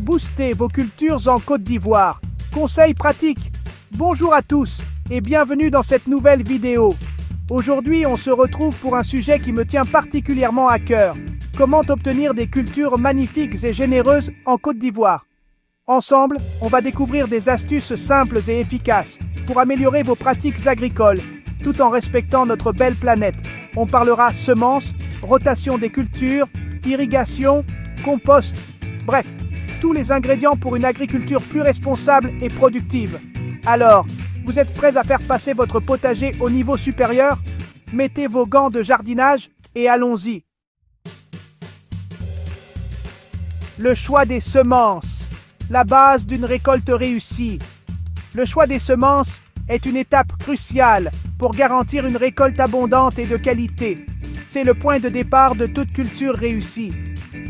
Boostez vos cultures en Côte d'Ivoire. Conseils pratiques. Bonjour à tous et bienvenue dans cette nouvelle vidéo. Aujourd'hui, on se retrouve pour un sujet qui me tient particulièrement à cœur. Comment obtenir des cultures magnifiques et généreuses en Côte d'Ivoire? Ensemble, on va découvrir des astuces simples et efficaces pour améliorer vos pratiques agricoles, tout en respectant notre belle planète. On parlera semences, rotation des cultures, irrigation, compost, bref, tous les ingrédients pour une agriculture plus responsable et productive. Alors, vous êtes prêts à faire passer votre potager au niveau supérieur? Mettez vos gants de jardinage et allons-y. Le choix des semences, la base d'une récolte réussie. Le choix des semences est une étape cruciale pour garantir une récolte abondante et de qualité. C'est le point de départ de toute culture réussie.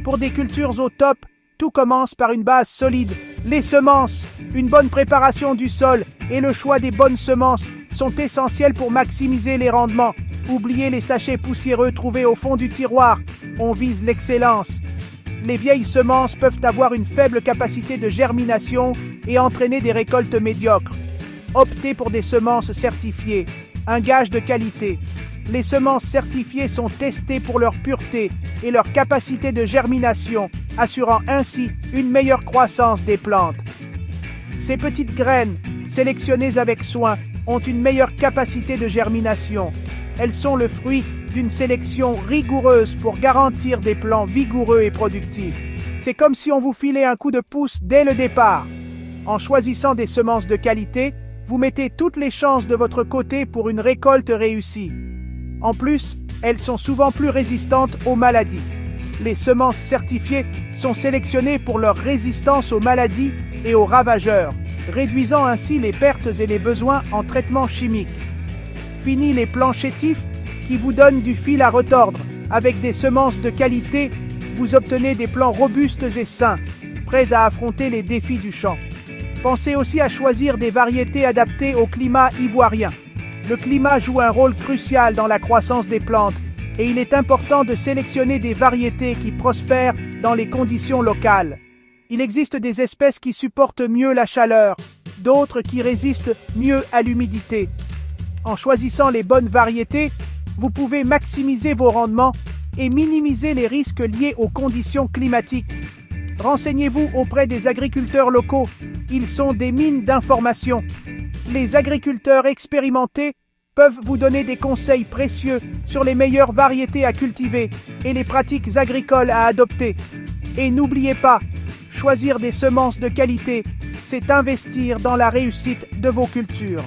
Pour des cultures au top, tout commence par une base solide. Les semences, une bonne préparation du sol et le choix des bonnes semences sont essentiels pour maximiser les rendements. Oubliez les sachets poussiéreux trouvés au fond du tiroir. On vise l'excellence. Les vieilles semences peuvent avoir une faible capacité de germination et entraîner des récoltes médiocres. Optez pour des semences certifiées, un gage de qualité. Les semences certifiées sont testées pour leur pureté et leur capacité de germination, assurant ainsi une meilleure croissance des plantes. Ces petites graines, sélectionnées avec soin, ont une meilleure capacité de germination. Elles sont le fruit d'une sélection rigoureuse pour garantir des plants vigoureux et productifs. C'est comme si on vous filait un coup de pouce dès le départ. En choisissant des semences de qualité, vous mettez toutes les chances de votre côté pour une récolte réussie. En plus, elles sont souvent plus résistantes aux maladies. Les semences certifiées sont sélectionnées pour leur résistance aux maladies et aux ravageurs, réduisant ainsi les pertes et les besoins en traitement chimique. Fini les plants chétifs qui vous donnent du fil à retordre. Avec des semences de qualité, vous obtenez des plants robustes et sains, prêts à affronter les défis du champ. Pensez aussi à choisir des variétés adaptées au climat ivoirien. Le climat joue un rôle crucial dans la croissance des plantes et il est important de sélectionner des variétés qui prospèrent dans les conditions locales. Il existe des espèces qui supportent mieux la chaleur, d'autres qui résistent mieux à l'humidité. En choisissant les bonnes variétés, vous pouvez maximiser vos rendements et minimiser les risques liés aux conditions climatiques. Renseignez-vous auprès des agriculteurs locaux, ils sont des mines d'informations. Les agriculteurs expérimentés peuvent vous donner des conseils précieux sur les meilleures variétés à cultiver et les pratiques agricoles à adopter. Et n'oubliez pas, choisir des semences de qualité, c'est investir dans la réussite de vos cultures.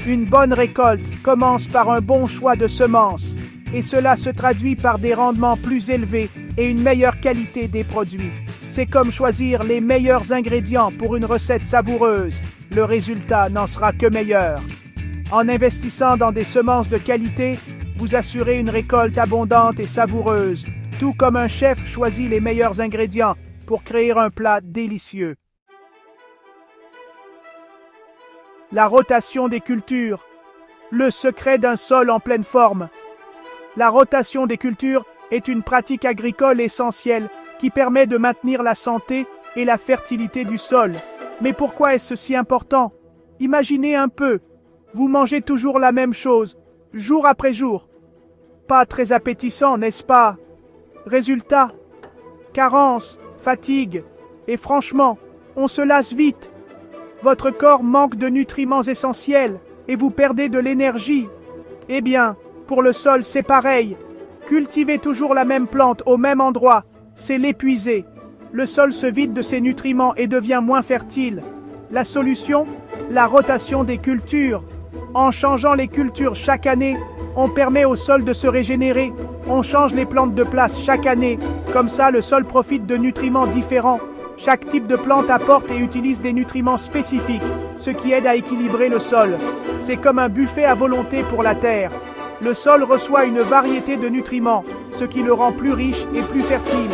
Une bonne récolte commence par un bon choix de semences, et cela se traduit par des rendements plus élevés et une meilleure qualité des produits. C'est comme choisir les meilleurs ingrédients pour une recette savoureuse. Le résultat n'en sera que meilleur. En investissant dans des semences de qualité, vous assurez une récolte abondante et savoureuse, tout comme un chef choisit les meilleurs ingrédients pour créer un plat délicieux. La rotation des cultures, le secret d'un sol en pleine forme. La rotation des cultures est une pratique agricole essentielle qui permet de maintenir la santé et la fertilité du sol. Mais pourquoi est-ce si important? Imaginez un peu, vous mangez toujours la même chose, jour après jour. Pas très appétissant, n'est-ce pas? Résultat, carence, fatigue, et franchement, on se lasse vite. Votre corps manque de nutriments essentiels et vous perdez de l'énergie. Eh bien, pour le sol, c'est pareil. Cultiver toujours la même plante au même endroit, c'est l'épuiser. Le sol se vide de ses nutriments et devient moins fertile. La solution? La rotation des cultures. En changeant les cultures chaque année, on permet au sol de se régénérer. On change les plantes de place chaque année. Comme ça, le sol profite de nutriments différents. Chaque type de plante apporte et utilise des nutriments spécifiques, ce qui aide à équilibrer le sol. C'est comme un buffet à volonté pour la terre. Le sol reçoit une variété de nutriments, ce qui le rend plus riche et plus fertile.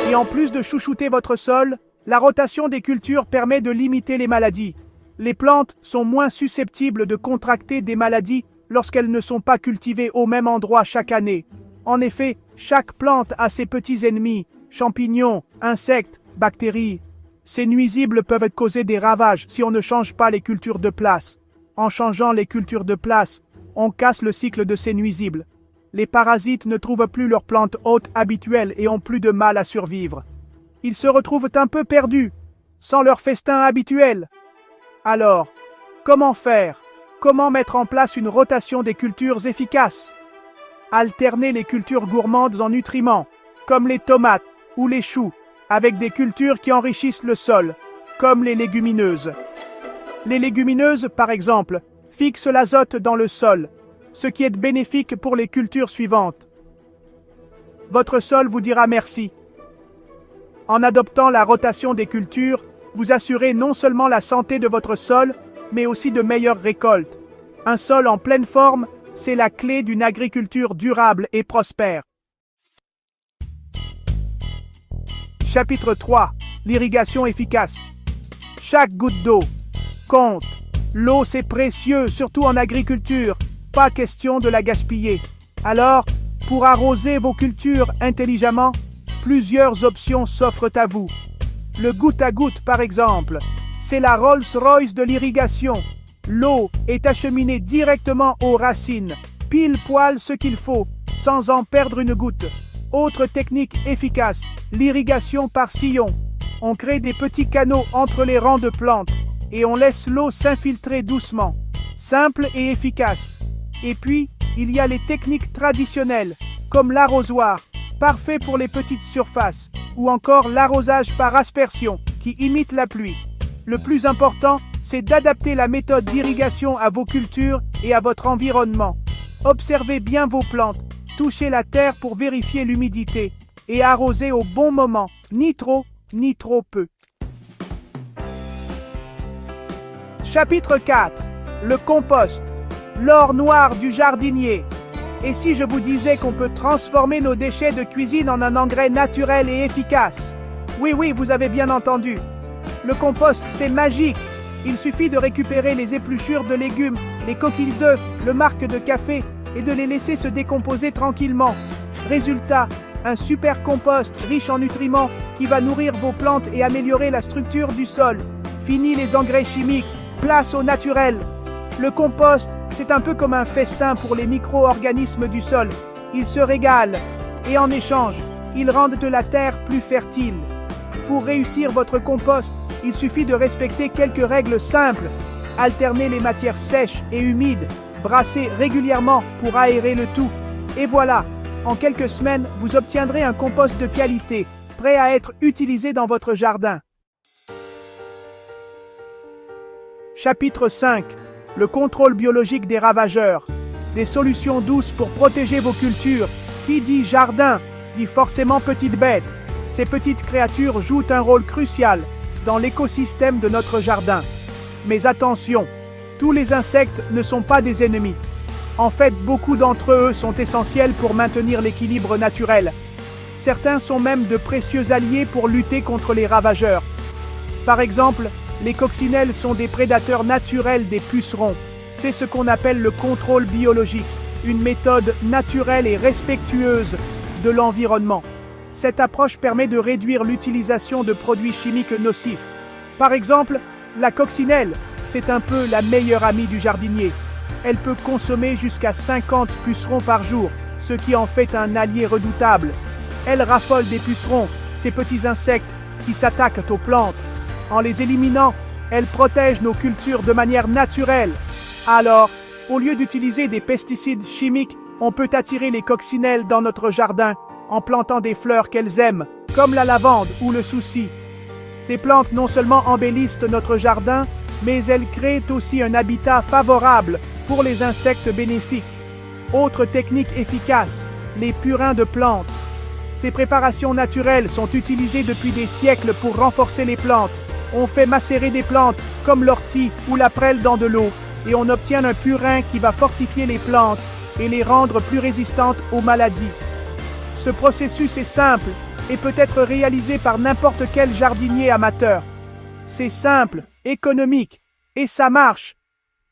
Et en plus de chouchouter votre sol, la rotation des cultures permet de limiter les maladies. Les plantes sont moins susceptibles de contracter des maladies lorsqu'elles ne sont pas cultivées au même endroit chaque année. En effet, chaque plante a ses petits ennemis, champignons, insectes, bactéries. Ces nuisibles peuvent causer des ravages si on ne change pas les cultures de place. En changeant les cultures de place, on casse le cycle de ces nuisibles. Les parasites ne trouvent plus leurs plantes hôtes habituelles et ont plus de mal à survivre. Ils se retrouvent un peu perdus, sans leur festin habituel. Alors, comment faire? Comment mettre en place une rotation des cultures efficace? Alterner les cultures gourmandes en nutriments, comme les tomates ou les choux, avec des cultures qui enrichissent le sol, comme les légumineuses. Les légumineuses, par exemple, fixent l'azote dans le sol, ce qui est bénéfique pour les cultures suivantes. Votre sol vous dira merci. En adoptant la rotation des cultures, vous assurez non seulement la santé de votre sol, mais aussi de meilleures récoltes. Un sol en pleine forme, c'est la clé d'une agriculture durable et prospère. Chapitre 3. L'irrigation efficace. Chaque goutte d'eau compte. L'eau, c'est précieux, surtout en agriculture. Pas question de la gaspiller. Alors, pour arroser vos cultures intelligemment, plusieurs options s'offrent à vous. Le goutte à goutte, par exemple, c'est la Rolls-Royce de l'irrigation. L'eau est acheminée directement aux racines, pile poil ce qu'il faut, sans en perdre une goutte. Autre technique efficace, l'irrigation par sillon. On crée des petits canaux entre les rangs de plantes et on laisse l'eau s'infiltrer doucement. Simple et efficace. Et puis, il y a les techniques traditionnelles, comme l'arrosoir, parfait pour les petites surfaces, ou encore l'arrosage par aspersion, qui imite la pluie. Le plus important, c'est d'adapter la méthode d'irrigation à vos cultures et à votre environnement. Observez bien vos plantes, touchez la terre pour vérifier l'humidité, et arrosez au bon moment, ni trop peu. Chapitre 4. Le compost, l'or noir du jardinier. Et si je vous disais qu'on peut transformer nos déchets de cuisine en un engrais naturel et efficace? Oui, vous avez bien entendu. Le compost, c'est magique. Il suffit de récupérer les épluchures de légumes, les coquilles d'œufs, le marc de café et de les laisser se décomposer tranquillement. Résultat, un super compost riche en nutriments qui va nourrir vos plantes et améliorer la structure du sol. Fini les engrais chimiques, place au naturel. Le compost, c'est un peu comme un festin pour les micro-organismes du sol. Ils se régalent et en échange, ils rendent de la terre plus fertile. Pour réussir votre compost, il suffit de respecter quelques règles simples. Alterner les matières sèches et humides, brasser régulièrement pour aérer le tout. Et voilà, en quelques semaines, vous obtiendrez un compost de qualité, prêt à être utilisé dans votre jardin. Chapitre 5. Le contrôle biologique des ravageurs. Des solutions douces pour protéger vos cultures. Qui dit jardin, dit forcément petites bêtes. Ces petites créatures jouent un rôle crucial dans l'écosystème de notre jardin. Mais attention, tous les insectes ne sont pas des ennemis. En fait, beaucoup d'entre eux sont essentiels pour maintenir l'équilibre naturel. Certains sont même de précieux alliés pour lutter contre les ravageurs. Par exemple, les coccinelles sont des prédateurs naturels des pucerons. C'est ce qu'on appelle le contrôle biologique, une méthode naturelle et respectueuse de l'environnement. Cette approche permet de réduire l'utilisation de produits chimiques nocifs. Par exemple, la coccinelle, c'est un peu la meilleure amie du jardinier. Elle peut consommer jusqu'à 50 pucerons par jour, ce qui en fait un allié redoutable. Elle raffole des pucerons, ces petits insectes qui s'attaquent aux plantes. En les éliminant, elle protège nos cultures de manière naturelle. Alors, au lieu d'utiliser des pesticides chimiques, on peut attirer les coccinelles dans notre jardin en plantant des fleurs qu'elles aiment, comme la lavande ou le souci. Ces plantes non seulement embellissent notre jardin, mais elles créent aussi un habitat favorable pour les insectes bénéfiques. Autre technique efficace, les purins de plantes. Ces préparations naturelles sont utilisées depuis des siècles pour renforcer les plantes. On fait macérer des plantes, comme l'ortie ou la prêle dans de l'eau, et on obtient un purin qui va fortifier les plantes et les rendre plus résistantes aux maladies. Ce processus est simple et peut être réalisé par n'importe quel jardinier amateur. C'est simple, économique, et ça marche.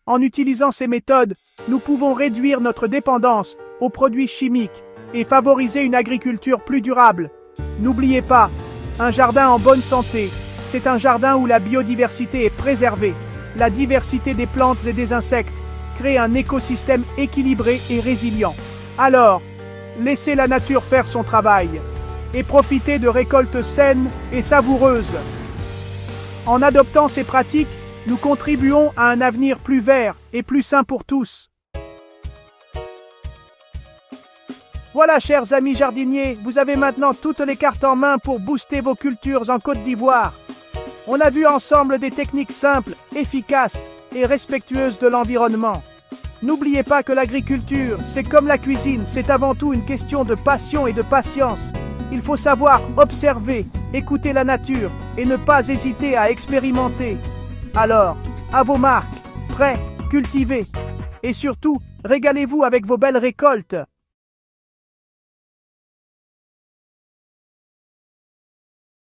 En utilisant ces méthodes, nous pouvons réduire notre dépendance aux produits chimiques et favoriser une agriculture plus durable. N'oubliez pas, un jardin en bonne santé, c'est un jardin où la biodiversité est préservée. La diversité des plantes et des insectes crée un écosystème équilibré et résilient. Alors, laissez la nature faire son travail et profitez de récoltes saines et savoureuses. En adoptant ces pratiques, nous contribuons à un avenir plus vert et plus sain pour tous. Voilà, chers amis jardiniers, vous avez maintenant toutes les cartes en main pour booster vos cultures en Côte d'Ivoire. On a vu ensemble des techniques simples, efficaces et respectueuses de l'environnement. N'oubliez pas que l'agriculture, c'est comme la cuisine, c'est avant tout une question de passion et de patience. Il faut savoir observer, écouter la nature et ne pas hésiter à expérimenter. Alors, à vos marques, prêts, cultivez et surtout, régalez-vous avec vos belles récoltes.